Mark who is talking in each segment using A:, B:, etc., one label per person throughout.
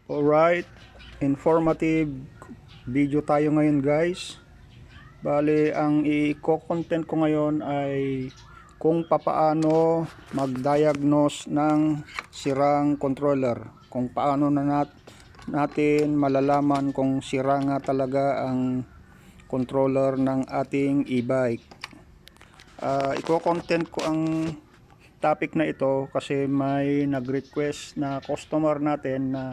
A: Alright, informative video tayo ngayon guys. Bali, ang i-content ko ngayon ay kung papaano mag-diagnose ng sirang controller. Kung paano natin malalaman kung sira nga talaga ang controller ng ating e-bike. I-content ko ang topic na ito kasi may nag-request na customer natin na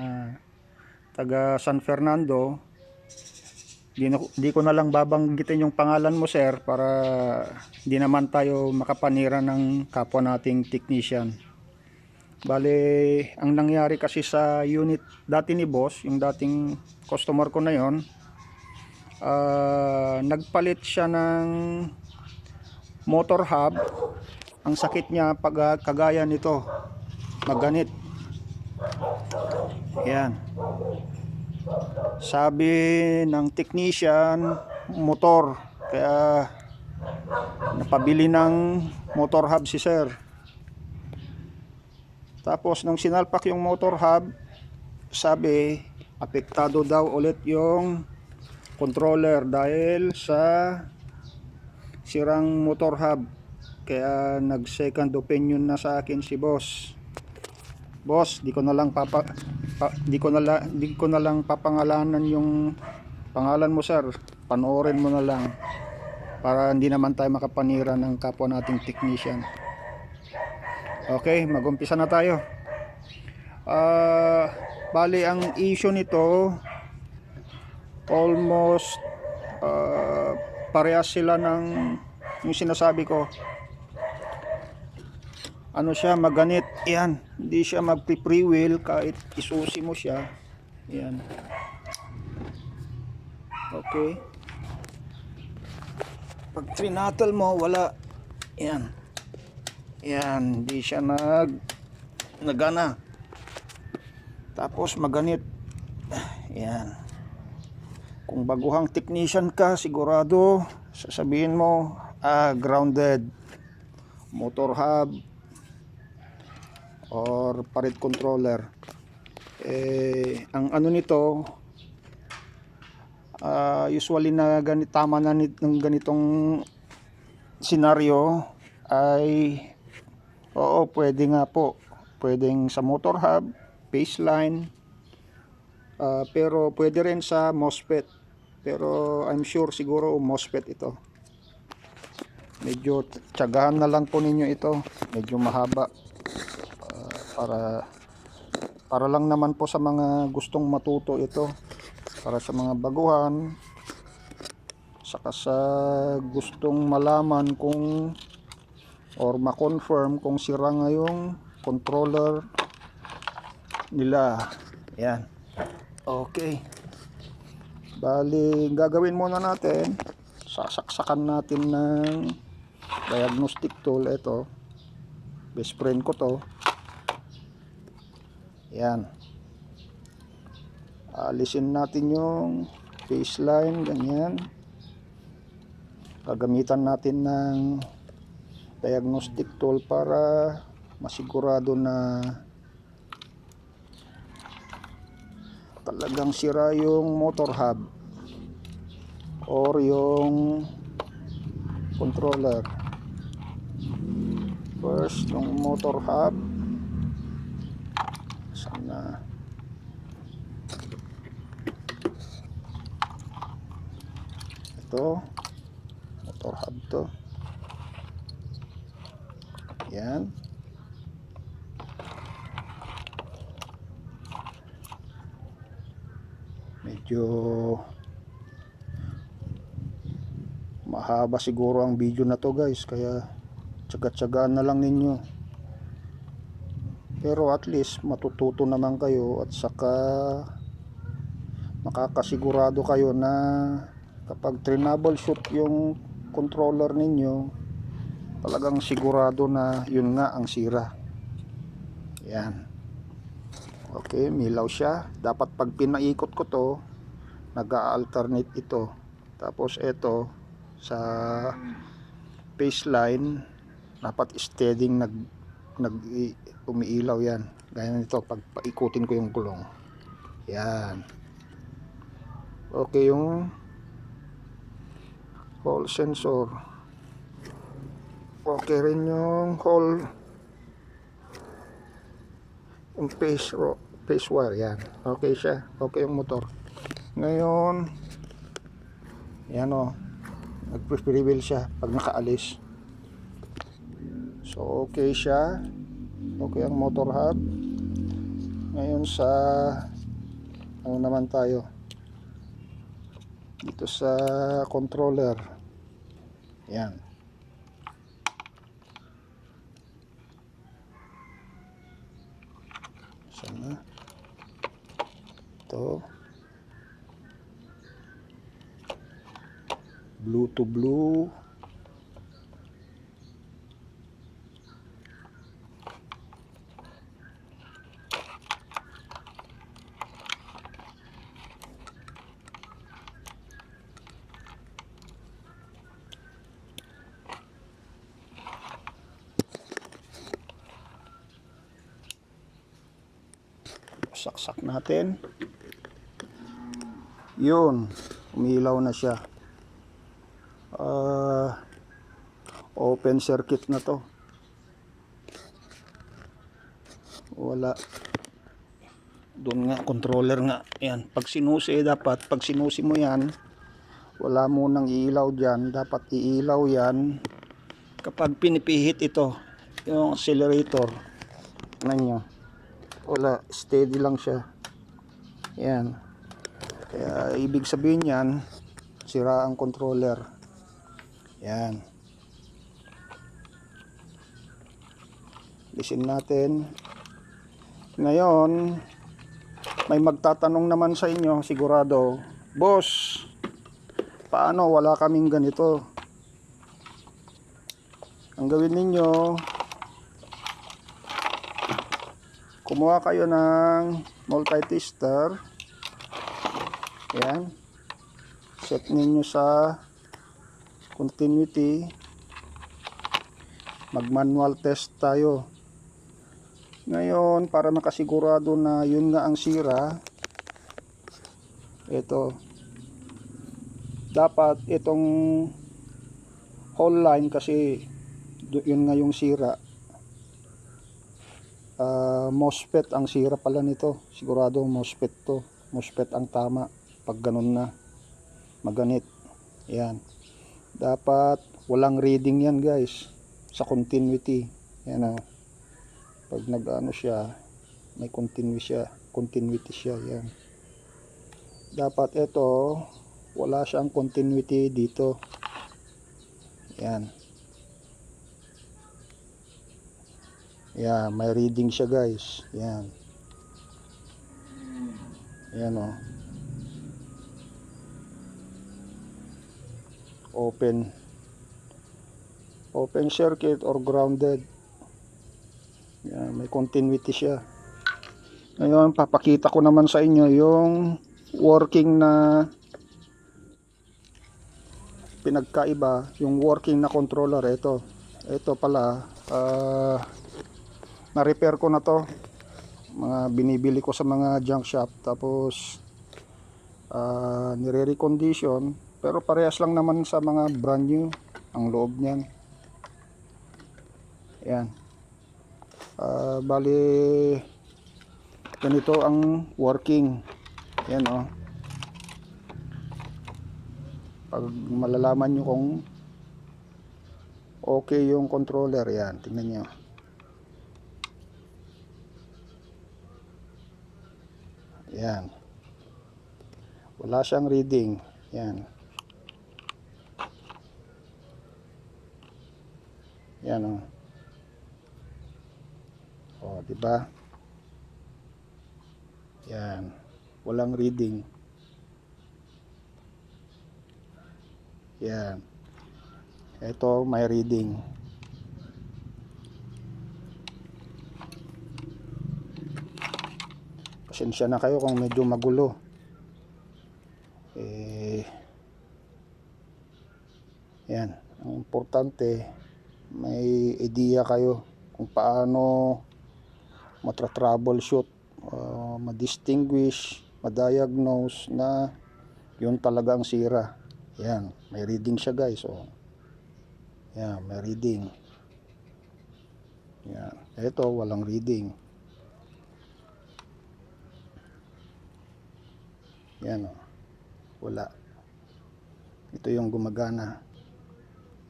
A: taga San Fernando. Di ko na lang babanggitin yung pangalan mo, sir, para di naman tayo makapanira ng kapwa nating technician. Bale, ang nangyari kasi sa unit dati ni boss, yung dating customer ko na yon, nagpalit siya ng motor hub. Ang sakit niya pag kagaya nito, maganit. Yan. Sabi ng technician, motor, kaya napabili ng motor hub si sir. Tapos nung sinalpak yung motor hub, sabi apektado daw ulit yung controller dahil sa sirang motor hub. Kaya nag second opinion na sa akin si boss. Boss, di ko na lang papangalanan yung pangalan mo, sir. Panoorin mo na lang para hindi naman tayo makapanira ng kapwa nating technician. Okay, mag-umpisa na tayo. Bali, ang issue nito almost parehas sila ng yung sinasabi ko. Ano siya, maganit. Yan, hindi siya magpi-freewheel kahit isusi mo siya. Yan. Okay. Pag trinatal mo, wala. Yan. Yan, hindi siya nagana. Tapos maganit. Yan. Kung baguhang technician ka, sigurado sasabihin mo, grounded, motor hub or pared controller. Ang ano nito, usually na tama na ng ganitong senaryo ay oo, pwede nga po, pwedeng sa motor hub, baseline, pero pwede rin sa MOSFET, pero I'm sure siguro MOSFET ito. Medyo tiyagahan na lang po ninyo ito, medyo mahaba. Para lang naman po sa mga gustong matuto ito, para sa mga baguhan, saka sa gustong malaman kung or ma-confirm kung sira nga yung controller nila. Yan. Okay. Bali, gagawin muna natin, sasaksakan natin ng diagnostic tool. Ito, best friend ko to. Yan. Alisin natin yung baseline, ganyan. Gagamitan natin ng diagnostic tool para masigurado na talagang sira yung motor hub or yung controller. First, yung motor hub. Sana ito, motor hub to. Yan. Medyo mahaba siguro ang video na to guys, kaya tsaga-tsagaan na lang ninyo. Pero at least matututo naman kayo at saka makakasigurado kayo na kapag troubleshoot yung controller ninyo, talagang sigurado na yun nga ang sira. Yan. Okay, milaw siya. Dapat pag pinaikot ko to, nag-alternate ito. Tapos ito sa baseline, dapat steadying umiilaw yan. Gaya nito pag paikutin ko yung gulong. Yan. Okay yung hall sensor. Okay rin yung hall, yung phase wire. Yan. Okay siya. Okay yung motor. Ngayon, yan o. Nag-prefill siya pag nakaalis. So okay siya. Okay ang motor hub. Ngayon sa ano naman tayo dito sa controller. Yan. Sana ito blue to blue. Saksak natin. Yun, umilaw na siya. Open circuit na to. Wala. Doon nga, controller nga. Yan, pag sinusi dapat, pag sinusi mo yan, wala munang iilaw dyan. Dapat iilaw yan kapag pinipihit ito, yung accelerator. Tignan nyo. Wala, steady lang siya. Yan. Kaya ibig sabihin yan, sira ang controller. Yan. Listen natin. Ngayon, may magtatanong naman sa inyo, sigurado, boss, paano wala kaming ganito? Ang gawin ninyo, kumuha kayo ng multi-tester. Yan. Set ninyo sa continuity. Mag-manual test tayo. Ngayon, para makasigurado na yun nga ang sira, ito. Dapat itong whole line kasi yun nga yung sira. MOSFET ang sira pala nito. Sigurado MOSFET to. MOSFET ang tama pag ganun na maganit. Yan. Dapat walang reading yan guys sa continuity. Yan. Pag nag-ano siya, may continuity siya. Yan. Dapat ito wala siyang continuity dito. Yan. Yan, may reading siya guys. Yan. Yan o. Open circuit or grounded. Yan, may continuity siya. Ngayon, papakita ko naman sa inyo yung working na pinagkaiba, yung working na controller. Ito pala, na-repair ko na to. Mga binibili ko sa mga junk shop. Tapos nire-recondition. Pero parehas lang naman sa mga brand new ang loob niyan. Ayan. Bali ganito ang working. Ayan o. Pag malalaman nyo kung okay yung controller, yan, tingnan nyo. Yan. Wala siyang reading. Yan. Yan o. O, diba? Yan. Walang reading. Yan. Ito may reading. Pasensya na kayo kung medyo magulo. Yan. Ang importante, may idea kayo kung paano matra-troubleshoot, ma-distinguish, ma-diagnose na yun talaga ang sira. Yan, may reading siya guys. Oh. Yan, may reading. Yan, ito walang reading. Yan, oh. Wala. Ito yung gumagana.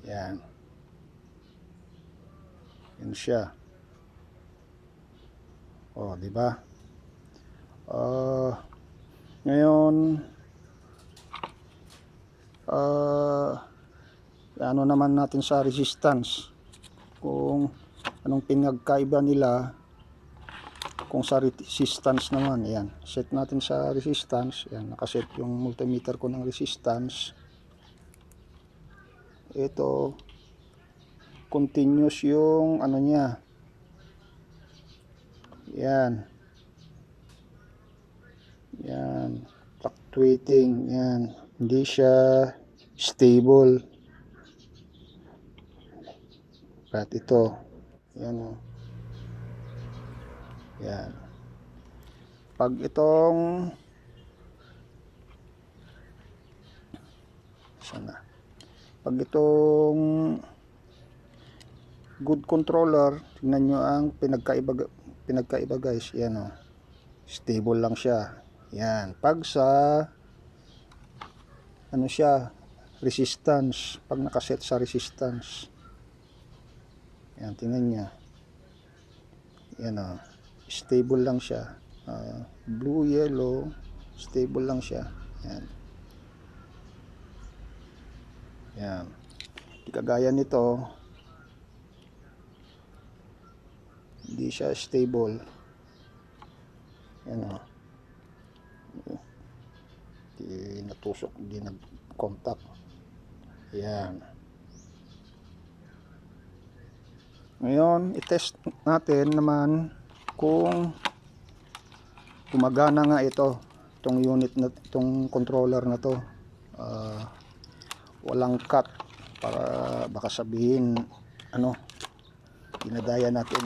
A: Yan. Yan siya. Oh, di ba? Ngayon ano naman natin sa resistance, kung anong pinagkaiba nila. Kung sa resistance naman, yan, set natin sa resistance. Yan, nakaset yung multimeter ko ng resistance. Ito continuous yung ano niya. Yan, yan, fluctuating. Yan, hindi siya stable. At ito, yan o. Yan. Pag itong sana, pag itong good controller, tingnan nyo ang pinagkaiba guys. Yan o, stable lang siya. Yan. Pag sa ano siya, resistance, pag nakaset sa resistance, yan, tingnan nyo. Yan o, stable lang siya. Blue, yellow, stable lang siya. Yan. Yan. Di kagaya nito, hindi siya stable. Yan o. Di natusok, di nag-contact. Yan. Ngayon, i-test natin naman kung gumagana nga itong unit na, itong controller na to. Walang cut, para baka sabihin ano, dinadaya natin.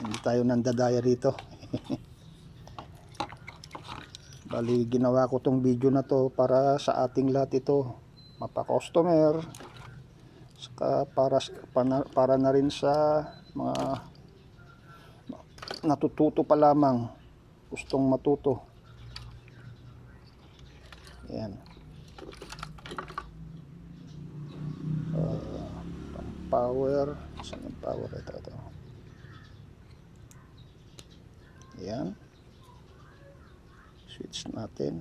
A: Hindi tayo nandadaya rito. Bali, ginawa ko tong video na to para sa ating lahat ito, mapa-customer, saka para na rin sa mga natututo pa lamang, gustong matuto. Ayan. Power, saan yung power? Ito. Ayan. Switch natin.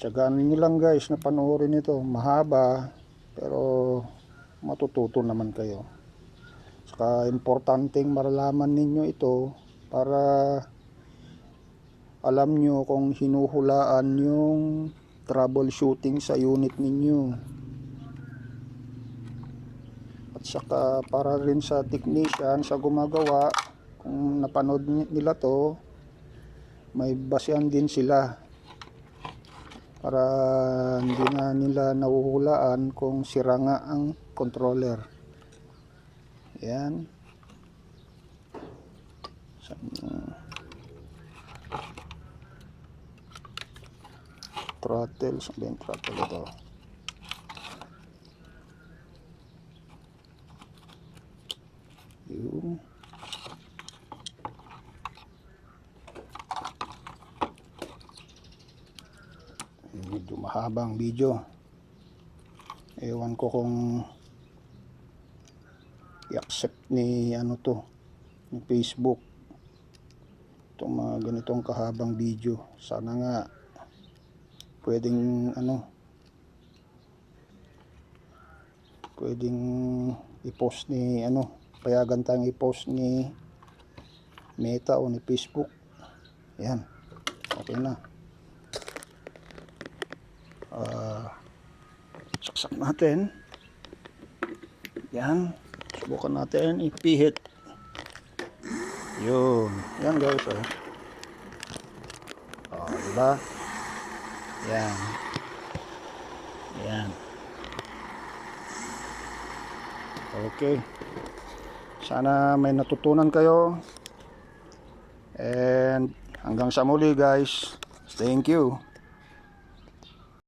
A: Tiyagaan nyo lang guys na panoorin ito. Mahaba, pero matututo naman kayo. Saka importanteng maralaman ninyo ito para alam nyo kung hinuhulaan yung troubleshooting sa unit ninyo. At saka para rin sa technician, sa gumagawa, kung napanood nila to, may basehan din sila para hindi na nila nahuhulaan kung sira nga ang controller. Yan. Throttle, saan ba yung throttle ito? Yun. Medyo mahabang video. Ewan ko kung i-accept ni ano to, ni Facebook, itong mga ganitong kahabang video. Sana nga pwedeng pwedeng i-post ni payagan tayong i-post ni Meta o ni Facebook. Yan, okay na. Saksak natin. Yan, subukan natin ipihit. Yun, yan guys, diba? Yan. Yan. Okay. Sana may natutunan kayo. And hanggang sa muli guys. Thank you.